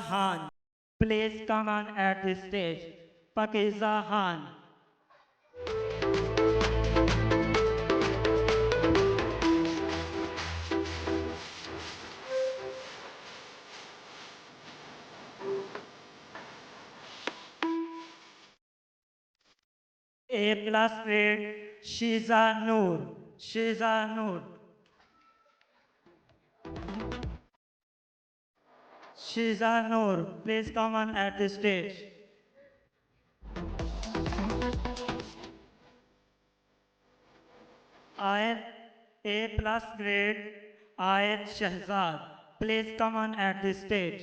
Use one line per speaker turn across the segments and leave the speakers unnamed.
Han, please come on at the stage. Pakiza Han. A plus grade Shiza Noor. Shiza Noor. Shiza Noor, please come on at the stage. Ayat A plus grade Ayat Shahzad, please come on at the stage.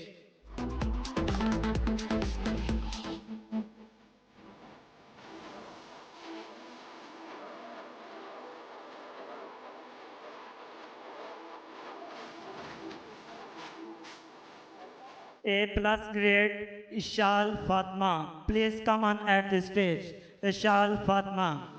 A plus grade Ishal Fatma, please come on at the stage. Ishal Fatma.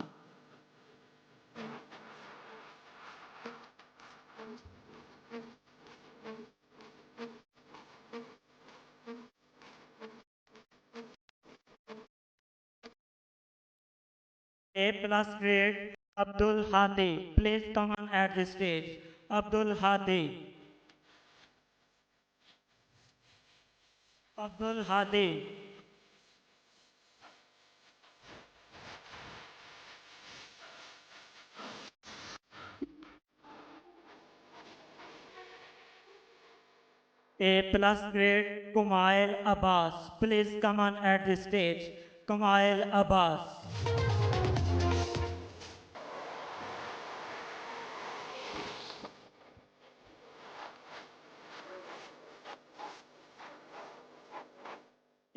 A plus grade Abdul Hadi, please come on at the stage. Abdul Hadi. Abdul Hadi. A plus grade Kumail Abbas, please come on at the stage. Kumail Abbas.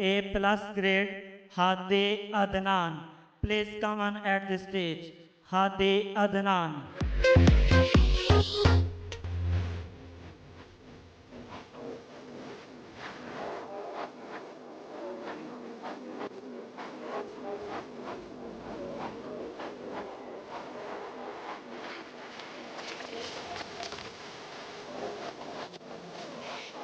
A plus grade Hadi Adnan, please come on at the stage. Hadi Adnan.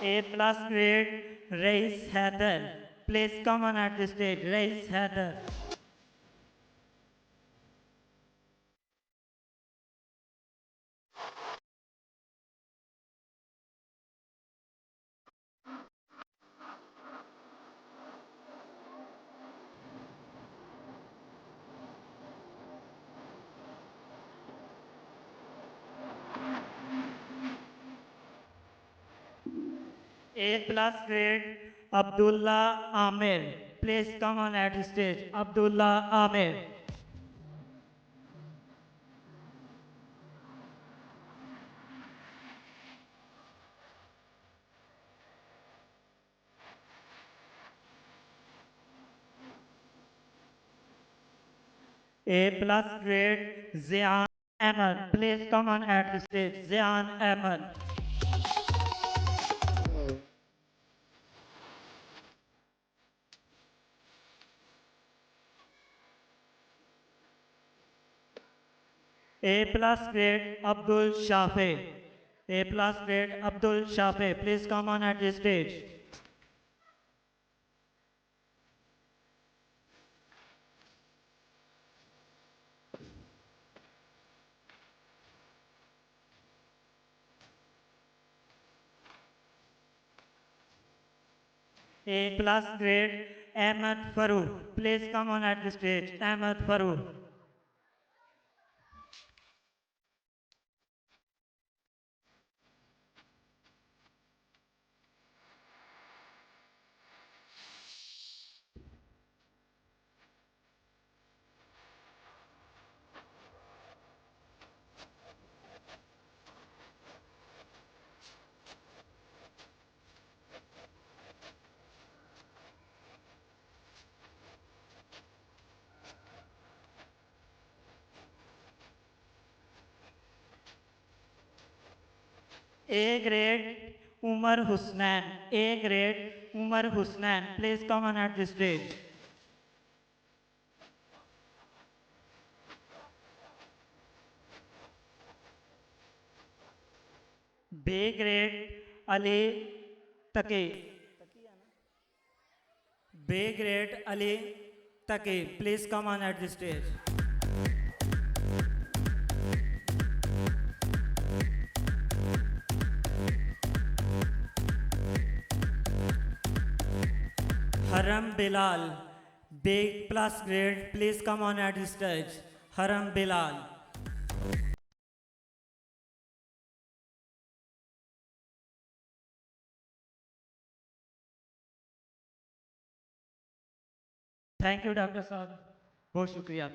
A plus grade Reis Haider, please come on at the stage. Reis Haider. A plus grade Abdullah Amir, please come on at the stage. Abdullah Amir. A plus grade Zian Ahmed, please come on at the stage. Zian Ahmed. A plus grade Abdul Shafi. A plus grade Abdul Shafi, please come on at the stage. A plus grade Ahmed Farooq, please come on at the stage. Ahmed Farooq. A grade Umar Husnan. A grade Umar Husnan, please come on at the stage. B grade Ali Taqi. B grade Ali Taki, please come on at the stage. Haram Bilal, B plus grade, please come on at the stage. Haram Bilal. Thank you doctor साहब, बहुत शुक्रिया।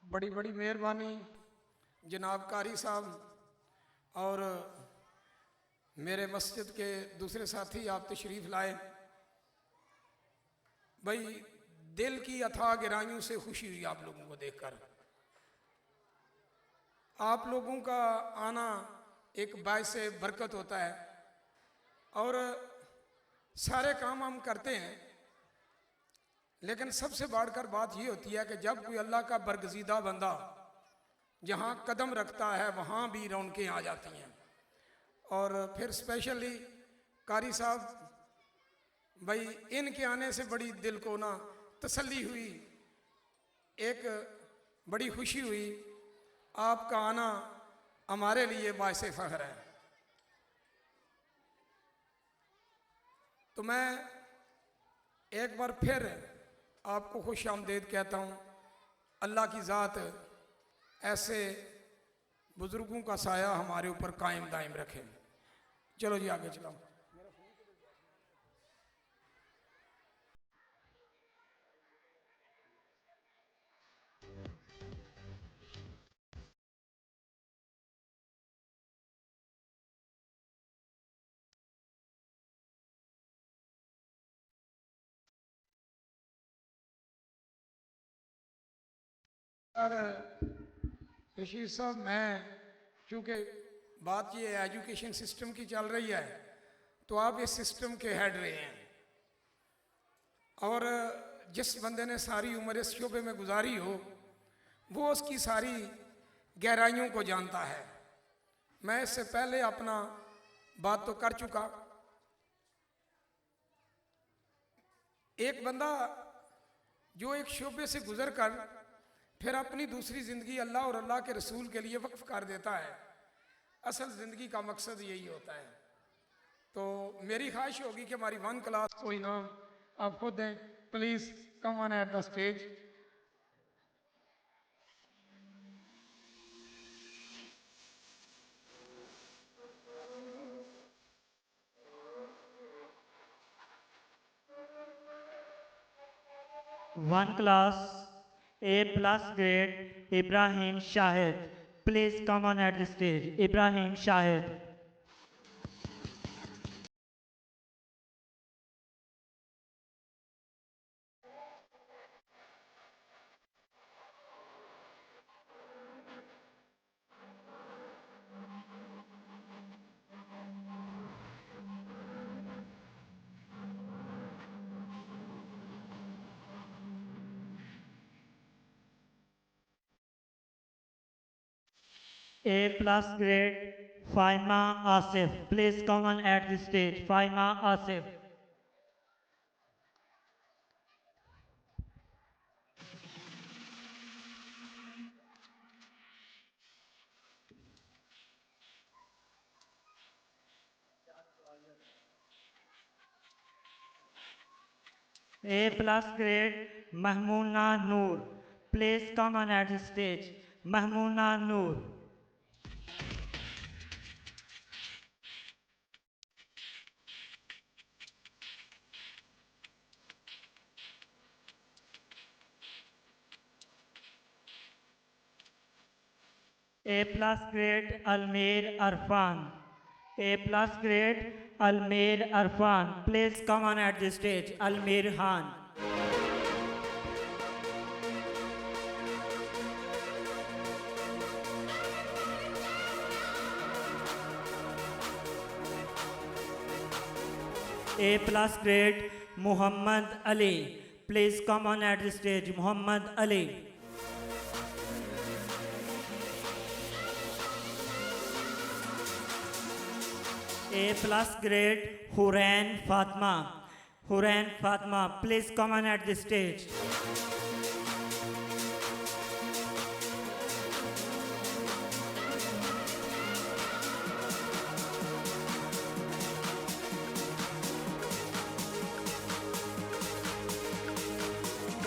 बड़ी बड़ी मेहरबानी जनाब कारी साहब और मेरे मस्जिद के दूसरे साथी, आप तशरीफ़ लाए। भाई दिल की अथाह गहराइयों से खुशी हुई आप लोगों को देखकर। आप लोगों का आना एक बायस बरकत होता है और सारे काम हम करते हैं, लेकिन सबसे बढ़कर बात ये होती है कि जब कोई अल्लाह का बरगज़ीदा बंदा जहाँ कदम रखता है वहाँ भी रौनकें आ जाती हैं। और फिर स्पेशली कारी साहब, भाई इनके आने से बड़ी दिल को ना तसल्ली हुई, एक बड़ी खुशी हुई। आपका आना हमारे लिए बायस फ़ख्र है। तो मैं एक बार फिर आपको खुश आमदेद कहता हूँ। अल्लाह की ज़ात ऐसे बुज़ुर्गों का साया हमारे ऊपर कायम दायम रखे। चलो जी आगे चलाओ। रशीद साहब, मैं चूँकि बात ये एजुकेशन सिस्टम की चल रही है, तो आप इस सिस्टम के हेड रहे हैं और जिस बंदे ने सारी उम्र इस शोबे में गुजारी हो वो उसकी सारी गहराइयों को जानता है। मैं इससे पहले अपना बात तो कर चुका। एक बंदा जो एक शोबे से गुजर कर फिर अपनी दूसरी ज़िंदगी अल्लाह और अल्लाह के रसूल के लिए वक्फ कर देता है, असल ज़िंदगी का मकसद यही होता है। तो मेरी ख्वाहिश होगी कि हमारी 1 क्लास को इनाम आप खुद दें। Please come on at the stage.
One class, A plus grade, Ibrahim Shahid, please come on at the stage. Ibrahim Shahid. A plus grade, Faima Asif, please come on at the stage. Faima Asif. A plus grade, Mahmoona Noor, please come on at the stage. Mahmoona Noor. A plus grade, Almir Arfan. A plus grade, Almir Arfan. Please come on at the stage. Almir Khan. A plus grade Muhammad Ali. Please come on at the stage. Muhammad Ali. A plus grade Huran Fatma. Huran Fatma, please come on at the stage.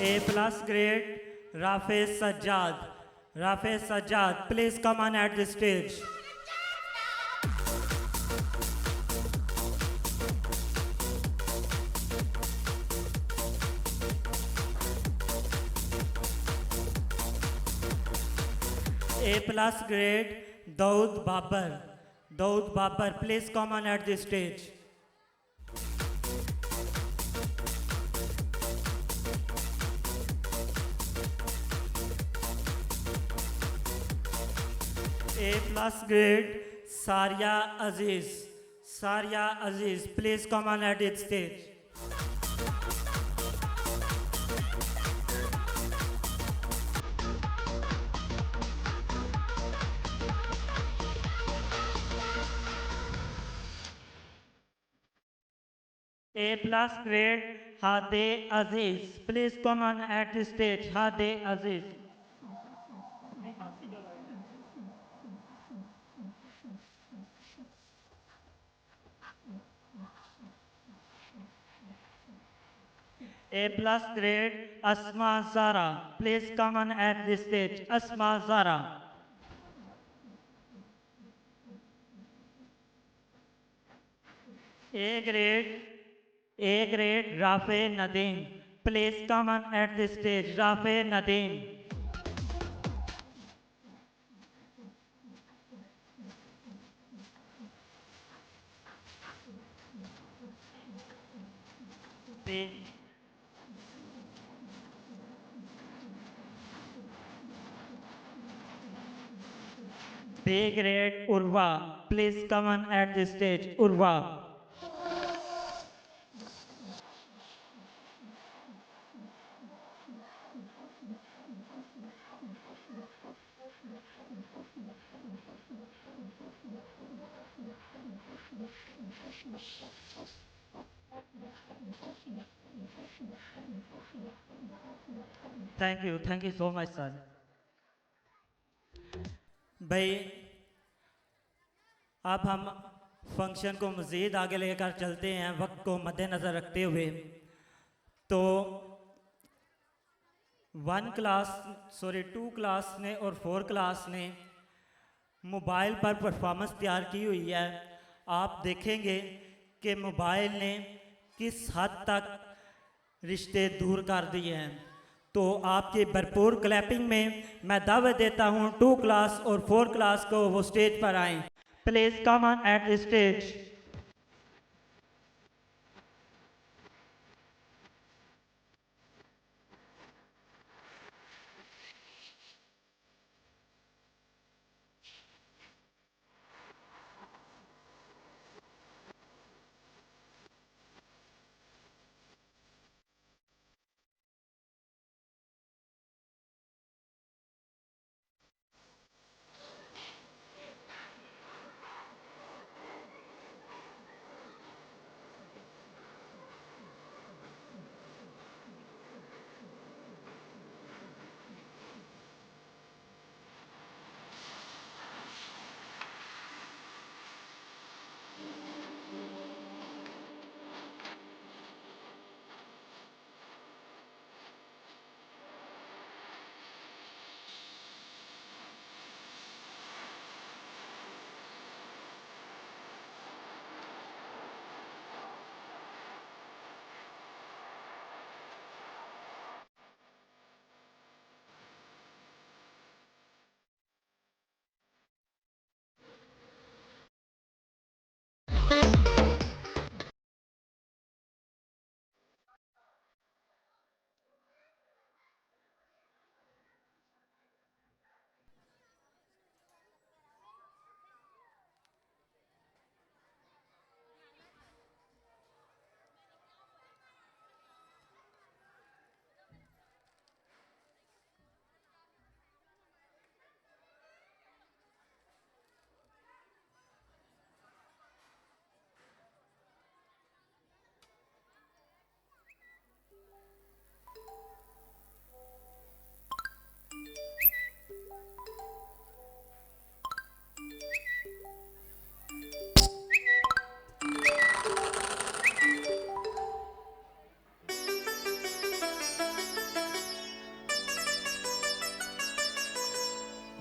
A plus grade Rafe Sajjad. Rafe Sajjad, please come on at the stage. A plus grade Daud Babar. Daud Babar, please come on at the stage. A plus grade Saria Aziz. Saria Aziz, please come on at the stage. A plus grade Hade Aziz. Please come on at the stage. Hade Aziz. A plus grade Asma Zara. Please come on at the stage. Asma Zara. A grade A grade Rafe Nadeem. Please come on at the stage. Rafe Nadeem. B, B grade Urva. Please come on at the stage. Urva. Thank you. Thank you so much, sir. भाई अब हम function को मज़ीद आगे लेकर चलते हैं वक्त को मद्देनज़र रखते हुए तो टू क्लास ने और 4 क्लास ने मोबाइल पर परफॉर्मेंस तैयार की हुई है। आप देखेंगे कि मोबाइल ने किस हद तक रिश्ते दूर कर दिए हैं। तो आपकी भरपूर क्लैपिंग में मैं दावत देता हूं 2 क्लास और 4 क्लास को वो स्टेज पर आएं। Please come on at the stage.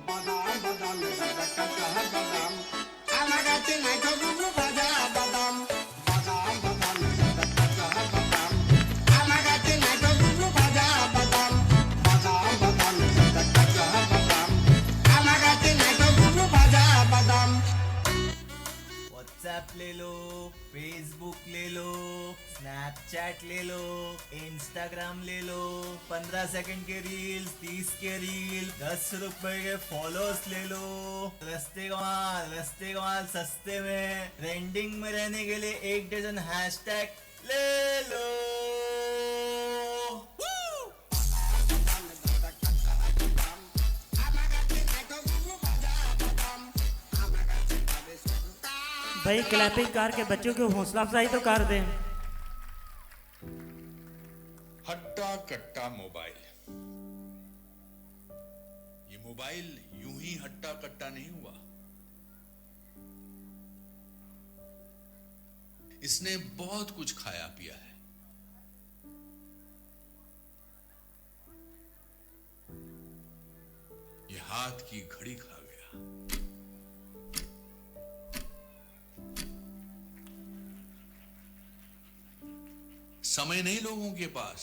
বাদাম বাদাম দাদা কাঁচা বাদাম আমার কাছে নাই তো গুরু ভাজা বাদাম বাদাম বাদাম দাদা কাঁচা বাদাম আমার কাছে নাই তো গুরু ভাজা বাদাম বাদাম বাদাম দাদা কাঁচা বাদাম আমার কাছে নাই তো গুরু ভাজা বাদাম
व्हाट्सएप ले लो, फेसबुक ले लो, स्नैपचैट ले लो, इंस्टाग्राम ले लो, 15 सेकंड के रील्स, 30 के रील, 10 रुपए के फॉलोअर्स ले लो। रस्ते कमाल सस्ते में ट्रेंडिंग में रहने के लिए 1 डजन हैशटैग ले लो।
भाई क्लैपिंग कार के बच्चों की हौसला अफजाई तो कर दें।
हट्टा कट्टा मोबाइल। ये मोबाइल यूं ही हट्टा कट्टा नहीं हुआ। इसने बहुत कुछ खाया पिया है। ये हाथ की घड़ी खा गया। समय नहीं लोगों के पास।